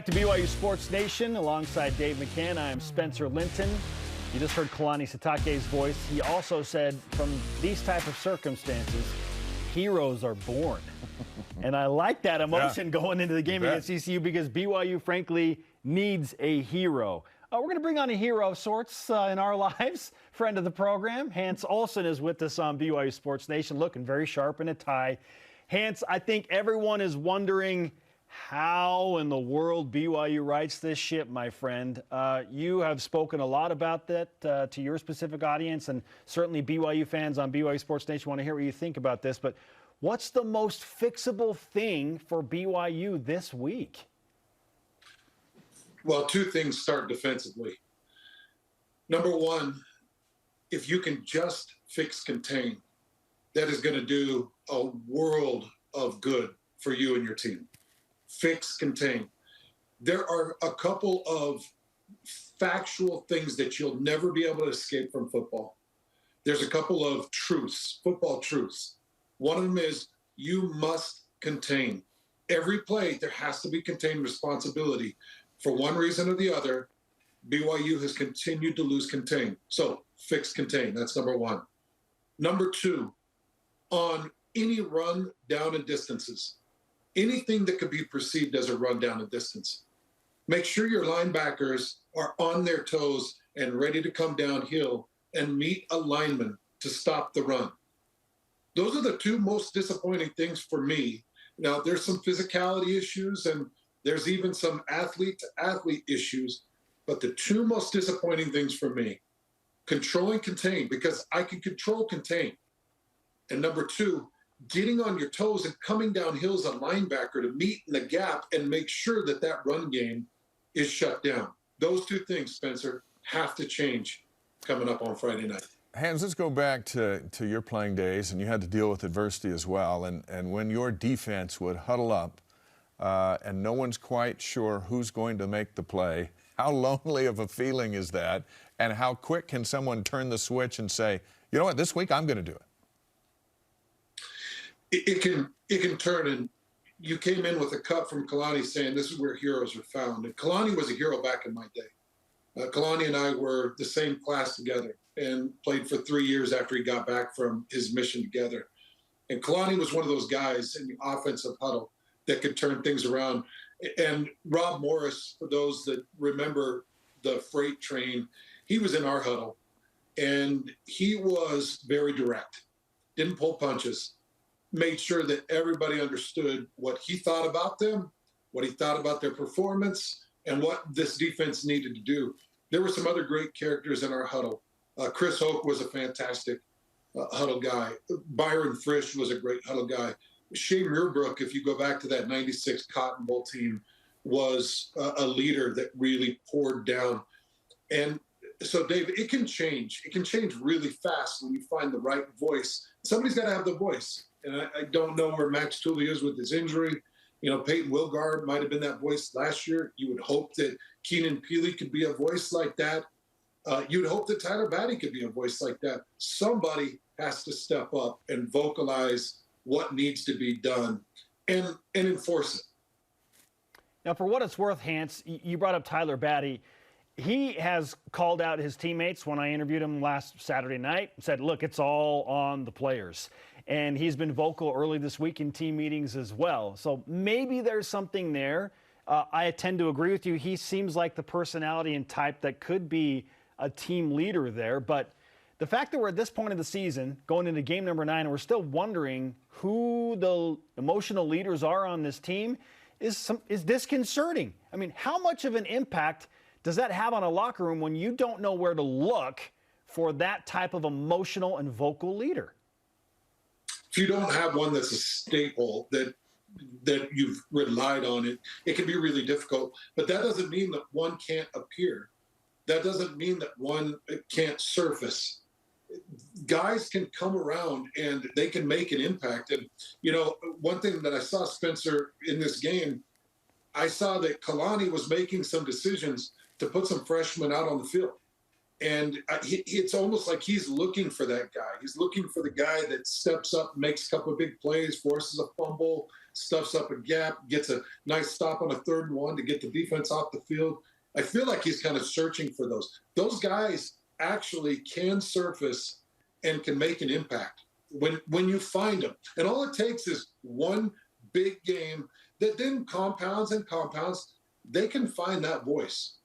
back to BYU Sports Nation alongside Dave McCann. I am Spencer Linton. You just heard Kalani Sitake's voice. He also said from these type of circumstances, heroes are born. And I like that emotion going into the game against ECU because BYU, frankly, needs a hero. We're going to bring on a hero of sorts in our lives. Friend of the program, Hans Olsen, is with us on BYU Sports Nation, looking very sharp in a tie. Hans, I think everyone is wondering how in the world BYU rights this ship, my friend. You have spoken a lot about that to your specific audience, and certainly BYU fans on BYU Sports Nation want to hear what you think about this. But what's the most fixable thing for BYU this week? Well, two things start defensively. Number one, if you can just fix contain, that is going to do a world of good for you and your team. Fix contain. There are a couple of factual things that you'll never be able to escape from football. There's a couple of truths, football truths. One of them is you must contain. Every play, there has to be contained responsibility. For one reason or the other, BYU has continued to lose contain. So fix contain. That's number one. Number two, on any run down and distances, anything that could be perceived as a run down and distance, make sure your linebackers are on their toes and ready to come downhill and meet a lineman to stop the run. Those are the two most disappointing things for me. Now, there's some physicality issues and there's even some athlete-to-athlete issues, but the two most disappointing things for me, control and contain, because I can control contain. And number two, getting on your toes and coming downhill as a linebacker to meet in the gap and make sure that that run game is shut down. Those two things, Spencer, have to change coming up on Friday night. Hans, let's go back to your playing days, and you had to deal with adversity as well. And when your defense would huddle up and no one's quite sure who's going to make the play, how lonely of a feeling is that? And how quick can someone turn the switch and say, you know what, this week I'm going to do it? It can turn, and you came in with a cut from Kalani saying this is where heroes are found. And Kalani was a hero back in my day. Kalani and I were the same class together and played for 3 years after he got back from his mission together. And Kalani was one of those guys in the offensive huddle that could turn things around. And Rob Morris, for those that remember the freight train, he was in our huddle, and he was very direct, didn't pull punches, made sure that everybody understood what he thought about them, what he thought about their performance, and what this defense needed to do. There were some other great characters in our huddle. Chris Hoke was a fantastic huddle guy. Byron Frisch was a great huddle guy. Shea Muirbrook, if you go back to that 96 Cotton Bowl team, was a leader that really poured down. And so, Dave, it can change. It can change really fast when you find the right voice. Somebody's got to have the voice. And I don't know where Max Tooley is with his injury. You know, Peyton Wilgard might have been that voice last year. You would hope that Keenan Peely could be a voice like that. You'd hope that Tyler Batty could be a voice like that. Somebody has to step up and vocalize what needs to be done and enforce it. Now, for what it's worth, Hans, you brought up Tyler Batty. He has called out his teammates when I interviewed him last Saturday night, said, look, it's all on the players. And he's been vocal early this week in team meetings as well. So maybe there's something there. I tend to agree with you. He seems like the personality and type that could be a team leader there. But the fact that we're at this point of the season, going into game number 9, and we're still wondering who the emotional leaders are on this team is disconcerting. I mean, how much of an impact does that have on a locker room when you don't know where to look for that type of emotional and vocal leader? If you don't have one that's a staple that you've relied on, it can be really difficult. But that doesn't mean that one can't appear. That doesn't mean that one can't surface. Guys can come around and they can make an impact. And, you know, one thing that I saw, Spencer, in this game, I saw that Kalani was making some decisions to put some freshmen out on the field. And it's almost like he's looking for that guy. He's looking for the guy that steps up, makes a couple of big plays, forces a fumble, stuffs up a gap, gets a nice stop on a 3rd and 1 to get the defense off the field. I feel like he's kind of searching for those. Those guys actually can surface and can make an impact when you find them. And all it takes is one big game that then compounds and compounds. They can find that voice.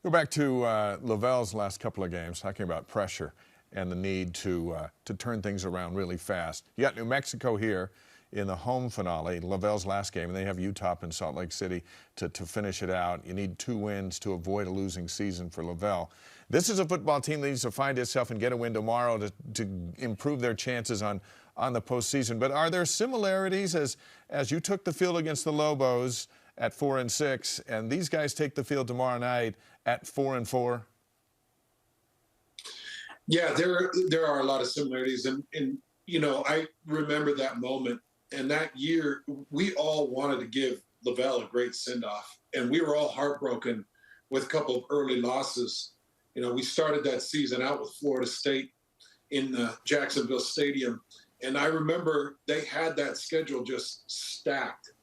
Go back to Lavelle's last couple of games, talking about pressure and the need to turn things around really fast. You got New Mexico here in the home finale, Lavelle's last game, and they have Utah in Salt Lake City to finish it out. You need 2 wins to avoid a losing season for Lavelle. This is a football team that needs to find itself and get a win tomorrow to improve their chances on the postseason. But are there similarities as you took the field against the Lobos at 4-6, and these guys take the field tomorrow night at 4-4? Yeah, there are a lot of similarities, and you know, I remember that moment. And that year, we all wanted to give Lavelle a great send-off, and we were all heartbroken with a couple of early losses. You know, we started that season out with Florida State in the Jacksonville Stadium, and I remember they had that schedule just stacked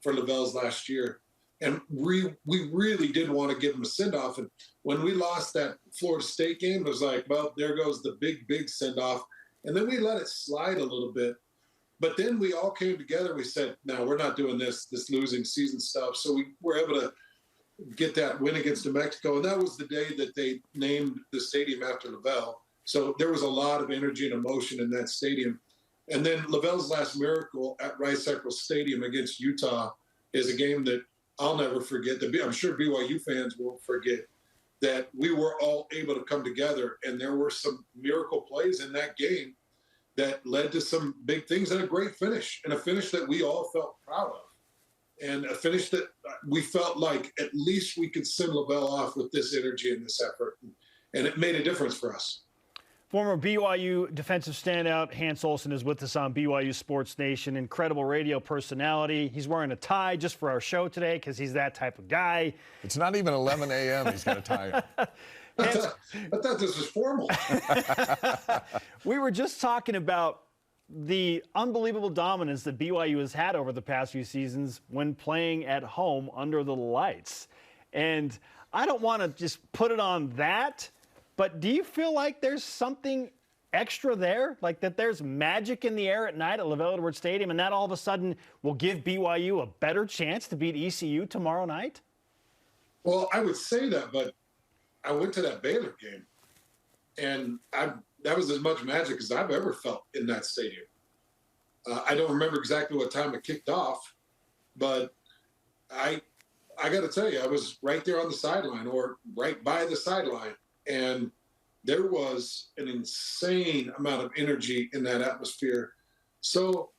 for Lavelle's last year, and we really did want to give them a send-off. And when we lost that Florida State game, it was like, well, there goes the big send-off, and then we let it slide a little bit. But then we all came together. We said, no, we're not doing this losing season stuff. So we were able to get that win against New Mexico. And that was the day that they named the stadium after Lavelle. So there was a lot of energy and emotion in that stadium. And then Lavelle's last miracle at Rice-Eccles Stadium against Utah is a game that I'll never forget. I'm sure BYU fans won't forget that we were all able to come together. And there were some miracle plays in that game that led to some big things and a great finish, and a finish that we all felt proud of, and a finish that we felt like at least we could send Lavelle off with this energy and this effort, and it made a difference for us. Former BYU defensive standout Hans Olsen is with us on BYU Sports Nation. Incredible radio personality. He's wearing a tie just for our show today because he's that type of guy. It's not even 11 a.m. He's got a tie on. I thought this was formal. We were just talking about the unbelievable dominance that BYU has had over the past few seasons when playing at home under the lights. And I don't want to just put it on that, but do you feel like there's something extra there? Like that there's magic in the air at night at LaVell Edwards Stadium, and that all of a sudden will give BYU a better chance to beat ECU tomorrow night? Well, I would say that, but I went to that Baylor game, and that was as much magic as I've ever felt in that stadium. I don't remember exactly what time it kicked off, but I got to tell you, I was right there on the sideline or right by the sideline, and there was an insane amount of energy in that atmosphere. So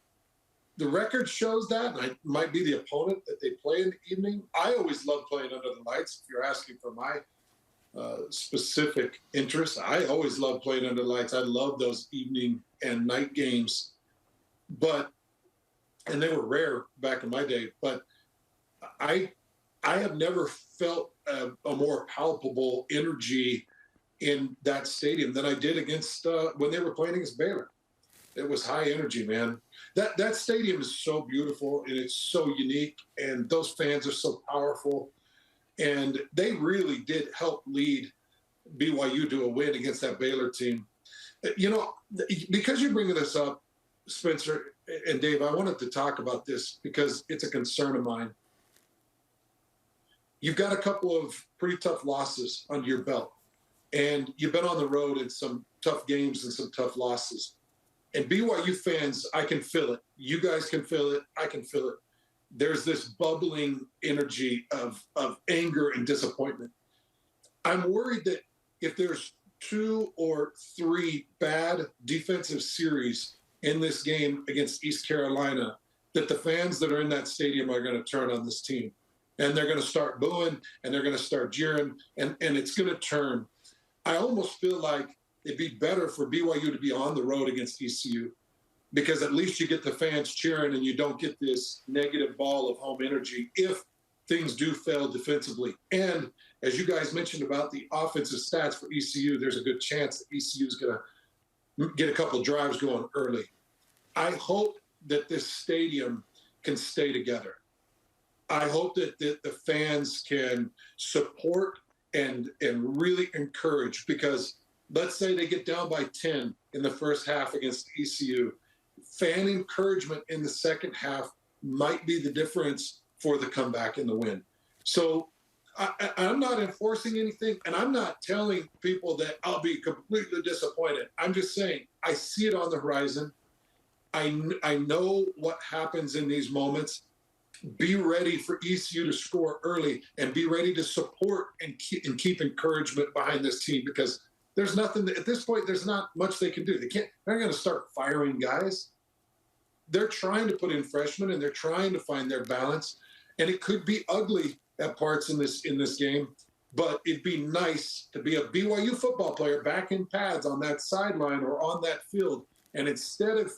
the record shows that, and it might be the opponent that they play in the evening. I always love playing under the lights. If you're asking for my specific interest, I always love playing under the lights. I love those evening and night games, and they were rare back in my day, but I have never felt a more palpable energy in that stadium than I did against when they were playing against Baylor. It was high energy, man. That stadium is so beautiful and it's so unique, and those fans are so powerful. And they really did help lead BYU to a win against that Baylor team. You know, because you're bringing this up, Spencer and Dave, I wanted to talk about this because it's a concern of mine. You've got a couple of pretty tough losses under your belt, and you've been on the road in some tough games and some tough losses. And BYU fans, I can feel it. You guys can feel it. I can feel it. There's this bubbling energy of anger and disappointment. I'm worried that if there's 2 or 3 bad defensive series in this game against East Carolina, that the fans that are in that stadium are going to turn on this team. And they're going to start booing, and they're going to start jeering, and it's going to turn. I almost feel like it'd be better for BYU to be on the road against ECU, because at least you get the fans cheering and you don't get this negative ball of home energy if things do fail defensively. And as you guys mentioned about the offensive stats for ECU, there's a good chance that ECU is going to get a couple drives going early. I hope that this stadium can stay together. I hope that the fans can support and really encourage, because let's say they get down by 10 in the first half against ECU. Fan encouragement in the second half might be the difference for the comeback and the win. So I'm not enforcing anything, and I'm not telling people that I'll be completely disappointed. I'm just saying I see it on the horizon. I know what happens in these moments. Be ready for ECU to score early, and be ready to support and keep encouragement behind this team, because there's nothing at this point. There's not much they can do. They're not going to start firing guys. They're trying to put in freshmen, and they're trying to find their balance. And it could be ugly at parts in this game, but it'd be nice to be a BYU football player back in pads on that sideline or on that field, and instead of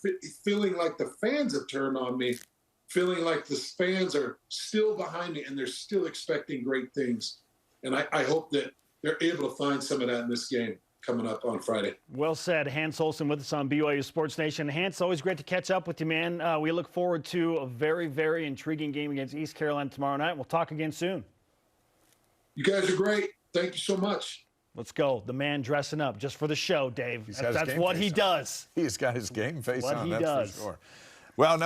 feeling like the fans have turned on me, feeling like the fans are still behind me and they're still expecting great things. And I hope that they're able to find some of that in this game coming up on Friday. Well said. Hans Olsen with us on BYU Sports Nation. Hans, always great to catch up with you, man. We look forward to a very, very intriguing game against East Carolina tomorrow night. We'll talk again soon. You guys are great. Thank you so much. Let's go. The man dressing up just for the show, Dave. That's what he does. He's got his game face on, that's for sure. Well,